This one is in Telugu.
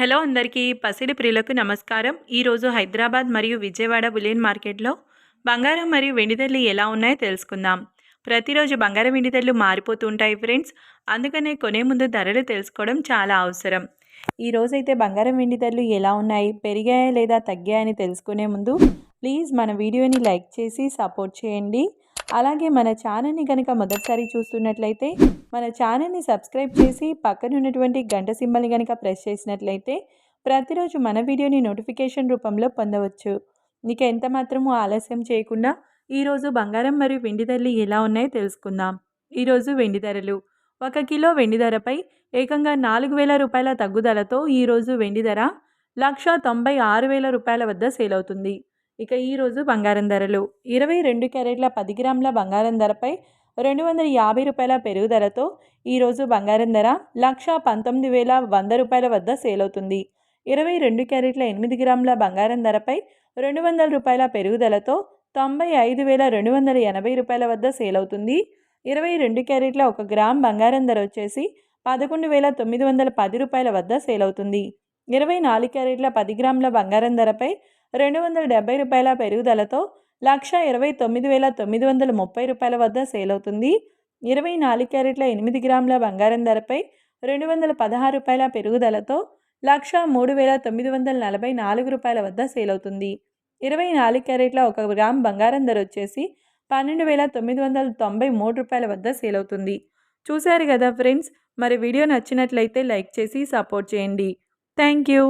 హలో అందరికీ పసిడి ప్రియులకు నమస్కారం. ఈరోజు హైదరాబాద్ మరియు విజయవాడ బులియన్ మార్కెట్లో బంగారం మరియు వెండి ధరలు ఎలా ఉన్నాయో తెలుసుకుందాం. ప్రతిరోజు బంగారం వెండి ధరలు మారిపోతూ ఉంటాయి ఫ్రెండ్స్. అందుకనే కొనే ముందు ధరలు తెలుసుకోవడం చాలా అవసరం. ఈరోజైతే బంగారం వెండి ధరలు ఎలా ఉన్నాయి, పెరిగాయా లేదా తగ్గాయని తెలుసుకునే ముందు ప్లీజ్ మన వీడియోని లైక్ చేసి సపోర్ట్ చేయండి. అలాగే మన ఛానల్ని కనుక మొదటిసారి చూస్తున్నట్లయితే మన ఛానల్ని సబ్స్క్రైబ్ చేసి పక్కన ఉన్నటువంటి గంట సింబల్ని కనుక ప్రెస్ చేసినట్లయితే ప్రతిరోజు మన వీడియోని నోటిఫికేషన్ రూపంలో పొందవచ్చు. ఇక ఎంత మాత్రమూ ఆలస్యం చేయకుండా ఈరోజు బంగారం మరియు వెండి ధరలు ఎలా ఉన్నాయో తెలుసుకుందాం. ఈరోజు వెండి ధరలు 1 కిలో వెండి ధరపై ఏకంగా 4,000 రూపాయల తగ్గుదలతో ఈరోజు వెండి ధర 1,96,000 రూపాయల వద్ద సేల్ అవుతుంది. ఇక ఈరోజు బంగారం ధరలు 22 క్యారెట్ల 10 గ్రాముల బంగారం ధరపై 250 రూపాయల పెరుగుదలతో ఈరోజు బంగారం ధర 1,19,100 రూపాయల వద్ద సేల్ అవుతుంది. 22 క్యారెట్ల 8 గ్రాముల బంగారం ధరపై 200 రూపాయల పెరుగుదలతో 95,280 రూపాయల వద్ద సేల్ అవుతుంది. 22 క్యారెట్ల 1 గ్రామ్ బంగారం ధర వచ్చేసి 11,910 రూపాయల వద్ద సేల్ అవుతుంది. 24 క్యారెట్ల 10 గ్రాముల బంగారం ధరపై 270 రూపాయల పెరుగుదలతో 1,29,930 రూపాయల వద్ద సేల్ అవుతుంది. 24 క్యారెట్ల 8 గ్రాముల బంగారం ధరపై 216 రూపాయల పెరుగుదలతో 1,03,944 రూపాయల వద్ద సేల్ అవుతుంది. 24 క్యారెట్ల 1 గ్రామ్ బంగారం ధర వచ్చేసి 12,993 రూపాయల వద్ద సేల్ అవుతుంది. చూశారు కదా ఫ్రెండ్స్, మరి వీడియో నచ్చినట్లయితే లైక్ చేసి సపోర్ట్ చేయండి. Thank you.